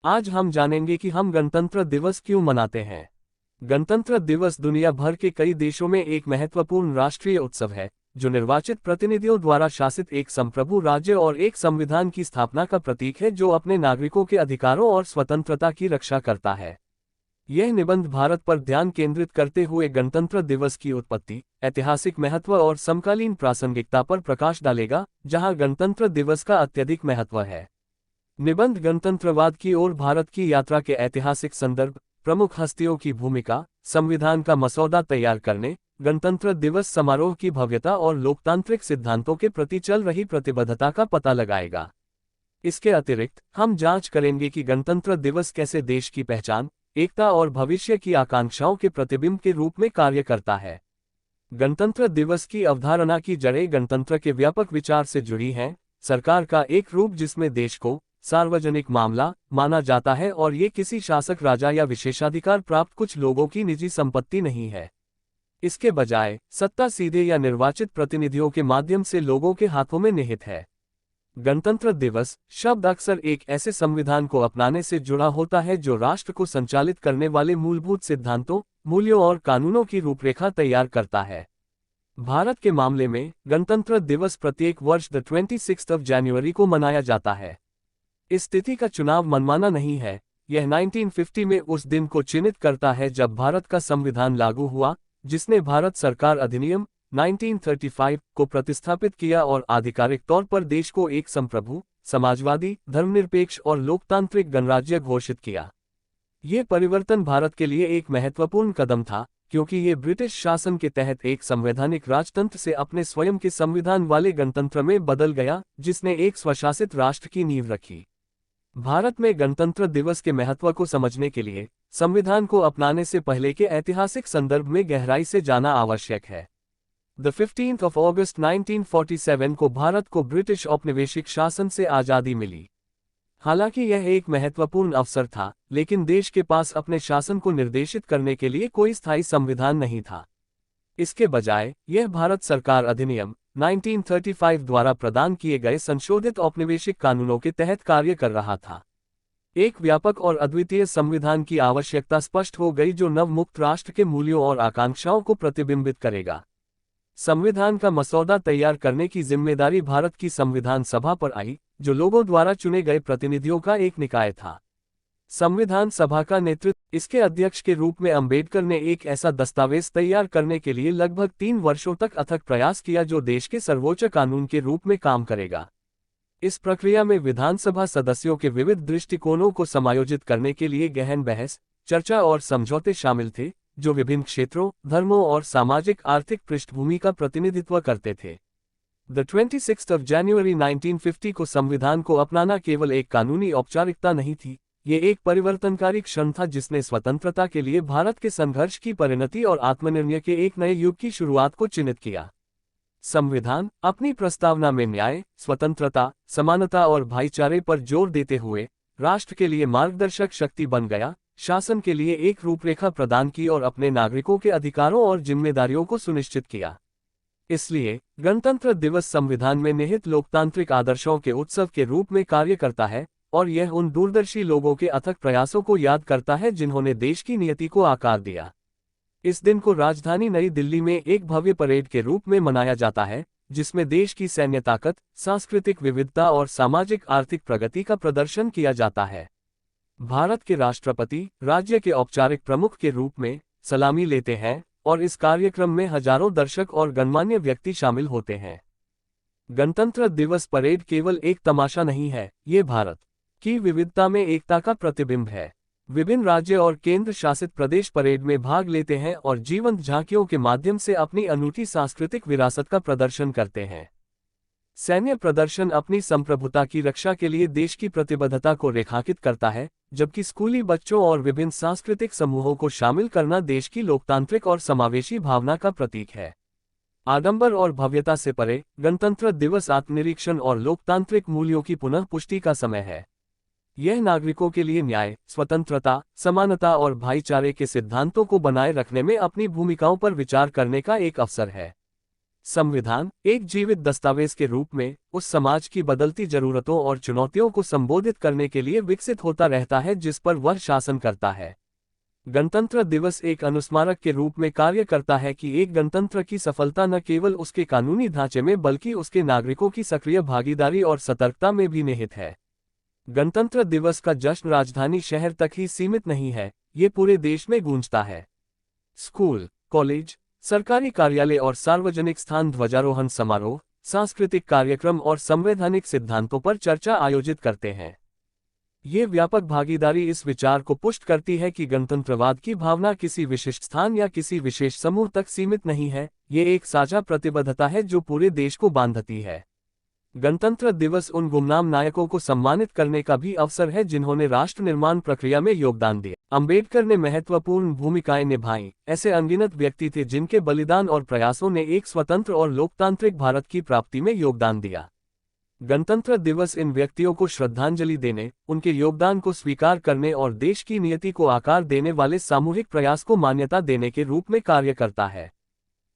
आज हम जानेंगे कि हम गणतंत्र दिवस क्यों मनाते हैं। गणतंत्र दिवस दुनिया भर के कई देशों में एक महत्वपूर्ण राष्ट्रीय उत्सव है, जो निर्वाचित प्रतिनिधियों द्वारा शासित एक संप्रभु राज्य और एक संविधान की स्थापना का प्रतीक है जो अपने नागरिकों के अधिकारों और स्वतंत्रता की रक्षा करता है। यह निबंध भारत पर ध्यान केंद्रित करते हुए गणतंत्र दिवस की उत्पत्ति, ऐतिहासिक महत्व और समकालीन प्रासंगिकता पर प्रकाश डालेगा, जहां गणतंत्र दिवस का अत्यधिक महत्व है। निबंध गणतंत्रवाद की ओर भारत की यात्रा के ऐतिहासिक संदर्भ, प्रमुख हस्तियों की भूमिका, संविधान का मसौदा तैयार करने, गणतंत्र दिवस समारोह की भव्यता और लोकतांत्रिक सिद्धांतों के प्रति चल रही प्रतिबद्धता का पता लगाएगा। इसके अतिरिक्त हम जांच करेंगे कि गणतंत्र दिवस कैसे देश की पहचान, एकता और भविष्य की आकांक्षाओं के प्रतिबिंब के रूप में कार्य करता है। गणतंत्र दिवस की अवधारणा की जड़ें गणतंत्र के व्यापक विचार से जुड़ी हैं, सरकार का एक रूप जिसमें देश को सार्वजनिक मामला माना जाता है और ये किसी शासक, राजा या विशेषाधिकार प्राप्त कुछ लोगों की निजी संपत्ति नहीं है। इसके बजाय सत्ता सीधे या निर्वाचित प्रतिनिधियों के माध्यम से लोगों के हाथों में निहित है। गणतंत्र दिवस शब्द अक्सर एक ऐसे संविधान को अपनाने से जुड़ा होता है जो राष्ट्र को संचालित करने वाले मूलभूत सिद्धांतों, मूल्यों और कानूनों की रूपरेखा तैयार करता है। भारत के मामले में गणतंत्र दिवस प्रत्येक वर्ष 26 जनवरी को मनाया जाता है। इस तिथि का चुनाव मनमाना नहीं है, यह 1950 में उस दिन को चिन्हित करता है जब भारत का संविधान लागू हुआ, जिसने भारत सरकार अधिनियम 1935 को प्रतिस्थापित किया और आधिकारिक तौर पर देश को एक संप्रभु, समाजवादी, धर्मनिरपेक्ष और लोकतांत्रिक गणराज्य घोषित किया। ये परिवर्तन भारत के लिए एक महत्वपूर्ण कदम था, क्योंकि ये ब्रिटिश शासन के तहत एक संवैधानिक राजतंत्र से अपने स्वयं के संविधान वाले गणतंत्र में बदल गया, जिसने एक स्वशासित राष्ट्र की नींव रखी। भारत में गणतंत्र दिवस के महत्व को समझने के लिए संविधान को अपनाने से पहले के ऐतिहासिक संदर्भ में गहराई से जाना आवश्यक है। 15 अगस्त 1947 को भारत को ब्रिटिश औपनिवेशिक शासन से आज़ादी मिली। हालांकि यह एक महत्वपूर्ण अवसर था, लेकिन देश के पास अपने शासन को निर्देशित करने के लिए कोई स्थायी संविधान नहीं था। इसके बजाय यह भारत सरकार अधिनियम 1935 द्वारा प्रदान किए गए संशोधित औपनिवेशिक कानूनों के तहत कार्य कर रहा था। एक व्यापक और अद्वितीय संविधान की आवश्यकता स्पष्ट हो गई जो नवमुक्त राष्ट्र के मूल्यों और आकांक्षाओं को प्रतिबिंबित करेगा। संविधान का मसौदा तैयार करने की जिम्मेदारी भारत की संविधान सभा पर आई, जो लोगों द्वारा चुने गए प्रतिनिधियों का एक निकाय था। संविधान सभा का नेतृत्व इसके अध्यक्ष के रूप में अंबेडकर ने एक ऐसा दस्तावेज तैयार करने के लिए लगभग 3 वर्षों तक अथक प्रयास किया जो देश के सर्वोच्च कानून के रूप में काम करेगा। इस प्रक्रिया में विधानसभा सदस्यों के विविध दृष्टिकोणों को समायोजित करने के लिए गहन बहस, चर्चा और समझौते शामिल थे, जो विभिन्न क्षेत्रों, धर्मों और सामाजिक आर्थिक पृष्ठभूमि का प्रतिनिधित्व करते थे। 26 जनवरी 1950 को संविधान को अपनाना केवल एक कानूनी औपचारिकता नहीं थी, ये एक परिवर्तनकारी क्षण था जिसने स्वतंत्रता के लिए भारत के संघर्ष की परिणति और आत्मनिर्णय के एक नए युग की शुरुआत को चिन्हित किया। संविधान अपनी प्रस्तावना में न्याय, स्वतंत्रता, समानता और भाईचारे पर जोर देते हुए राष्ट्र के लिए मार्गदर्शक शक्ति बन गया, शासन के लिए एक रूपरेखा प्रदान की और अपने नागरिकों के अधिकारों और जिम्मेदारियों को सुनिश्चित किया। इसलिए गणतंत्र दिवस संविधान में निहित लोकतांत्रिक आदर्शों के उत्सव के रूप में कार्य करता है और यह उन दूरदर्शी लोगों के अथक प्रयासों को याद करता है जिन्होंने देश की नियति को आकार दिया। इस दिन को राजधानी नई दिल्ली में एक भव्य परेड के रूप में मनाया जाता है, जिसमें देश की सैन्य ताकत, सांस्कृतिक विविधता और सामाजिक आर्थिक प्रगति का प्रदर्शन किया जाता है। भारत के राष्ट्रपति राज्य के औपचारिक प्रमुख के रूप में सलामी लेते हैं और इस कार्यक्रम में हजारों दर्शक और गणमान्य व्यक्ति शामिल होते हैं। गणतंत्र दिवस परेड केवल एक तमाशा नहीं है, ये भारत की विविधता में एकता का प्रतिबिंब है। विभिन्न राज्य और केंद्र शासित प्रदेश परेड में भाग लेते हैं और जीवंत झांकियों के माध्यम से अपनी अनूठी सांस्कृतिक विरासत का प्रदर्शन करते हैं। सैन्य प्रदर्शन अपनी संप्रभुता की रक्षा के लिए देश की प्रतिबद्धता को रेखांकित करता है, जबकि स्कूली बच्चों और विभिन्न सांस्कृतिक समूहों को शामिल करना देश की लोकतांत्रिक और समावेशी भावना का प्रतीक है। आडंबर और भव्यता से परे, गणतंत्र दिवस आत्मनिरीक्षण और लोकतांत्रिक मूल्यों की पुनः पुष्टि का समय है। यह नागरिकों के लिए न्याय, स्वतंत्रता, समानता और भाईचारे के सिद्धांतों को बनाए रखने में अपनी भूमिकाओं पर विचार करने का एक अवसर है। संविधान एक जीवित दस्तावेज के रूप में उस समाज की बदलती जरूरतों और चुनौतियों को संबोधित करने के लिए विकसित होता रहता है जिस पर वह शासन करता है। गणतंत्र दिवस एक अनुस्मारक के रूप में कार्य करता है कि एक गणतंत्र की सफलता न केवल उसके कानूनी ढांचे में बल्कि उसके नागरिकों की सक्रिय भागीदारी और सतर्कता में भी निहित है। गणतंत्र दिवस का जश्न राजधानी शहर तक ही सीमित नहीं है, ये पूरे देश में गूंजता है। स्कूल, कॉलेज, सरकारी कार्यालय और सार्वजनिक स्थान ध्वजारोहण समारोह, सांस्कृतिक कार्यक्रम और संवैधानिक सिद्धांतों पर चर्चा आयोजित करते हैं। ये व्यापक भागीदारी इस विचार को पुष्ट करती है कि गणतंत्रवाद की भावना किसी विशिष्ट स्थान या किसी विशेष समूह तक सीमित नहीं है, ये एक साझा प्रतिबद्धता है जो पूरे देश को बांधती है। गणतंत्र दिवस उन गुमनाम नायकों को सम्मानित करने का भी अवसर है जिन्होंने राष्ट्र निर्माण प्रक्रिया में योगदान दिया। अंबेडकर ने महत्वपूर्ण भूमिकाएं निभाईं, ऐसे अनगिनत व्यक्ति थे जिनके बलिदान और प्रयासों ने एक स्वतंत्र और लोकतांत्रिक भारत की प्राप्ति में योगदान दिया। गणतंत्र दिवस इन व्यक्तियों को श्रद्धांजलि देने, उनके योगदान को स्वीकार करने और देश की नियति को आकार देने वाले सामूहिक प्रयास को मान्यता देने के रूप में कार्य करता है।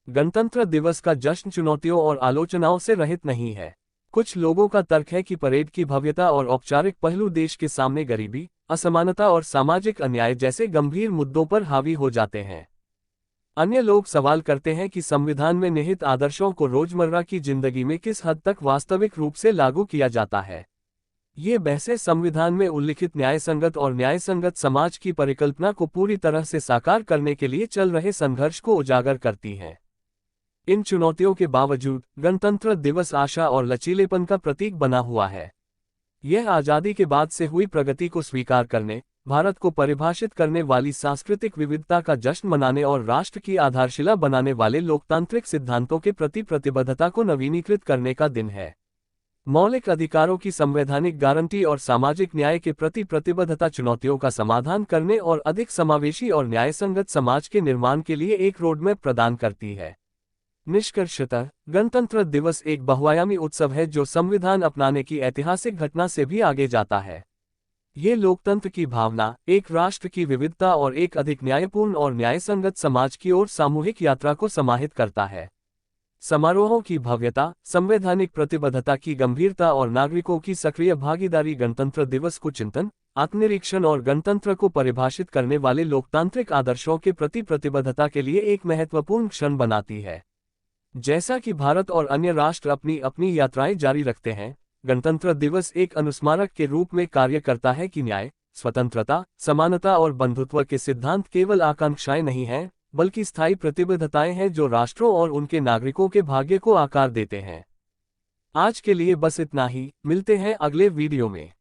गणतंत्र दिवस का जश्न चुनौतियों और आलोचनाओं से रहित नहीं है। कुछ लोगों का तर्क है कि परेड की भव्यता और औपचारिक पहलू देश के सामने गरीबी, असमानता और सामाजिक अन्याय जैसे गंभीर मुद्दों पर हावी हो जाते हैं। अन्य लोग सवाल करते हैं कि संविधान में निहित आदर्शों को रोजमर्रा की जिंदगी में किस हद तक वास्तविक रूप से लागू किया जाता है। ये बहसें संविधान में उल्लिखित न्यायसंगत और न्यायसंगत समाज की परिकल्पना को पूरी तरह से साकार करने के लिए चल रहे संघर्ष को उजागर करती हैं। इन चुनौतियों के बावजूद गणतंत्र दिवस आशा और लचीलेपन का प्रतीक बना हुआ है। यह आज़ादी के बाद से हुई प्रगति को स्वीकार करने, भारत को परिभाषित करने वाली सांस्कृतिक विविधता का जश्न मनाने और राष्ट्र की आधारशिला बनाने वाले लोकतांत्रिक सिद्धांतों के प्रति प्रतिबद्धता को नवीनीकृत करने का दिन है। मौलिक अधिकारों की संवैधानिक गारंटी और सामाजिक न्याय के प्रति प्रतिबद्धता चुनौतियों का समाधान करने और अधिक समावेशी और न्यायसंगत समाज के निर्माण के लिए एक रोडमैप प्रदान करती है। निष्कर्षतः गणतंत्र दिवस एक बहुआयामी उत्सव है जो संविधान अपनाने की ऐतिहासिक घटना से भी आगे जाता है। ये लोकतंत्र की भावना, एक राष्ट्र की विविधता और एक अधिक न्यायपूर्ण और न्यायसंगत समाज की ओर सामूहिक यात्रा को समाहित करता है। समारोहों की भव्यता, संवैधानिक प्रतिबद्धता की गंभीरता और नागरिकों की सक्रिय भागीदारी गणतंत्र दिवस को चिंतन, आत्मनिरीक्षण और गणतंत्र को परिभाषित करने वाले लोकतांत्रिक आदर्शों के प्रति प्रतिबद्धता के लिए एक महत्वपूर्ण क्षण बनाती है। जैसा कि भारत और अन्य राष्ट्र अपनी अपनी यात्राएं जारी रखते हैं, गणतंत्र दिवस एक अनुस्मारक के रूप में कार्य करता है कि न्याय, स्वतंत्रता, समानता और बंधुत्व के सिद्धांत केवल आकांक्षाएं नहीं हैं, बल्कि स्थायी प्रतिबद्धताएं हैं जो राष्ट्रों और उनके नागरिकों के भाग्य को आकार देते हैं। आज के लिए बस इतना ही, मिलते हैं अगले वीडियो में।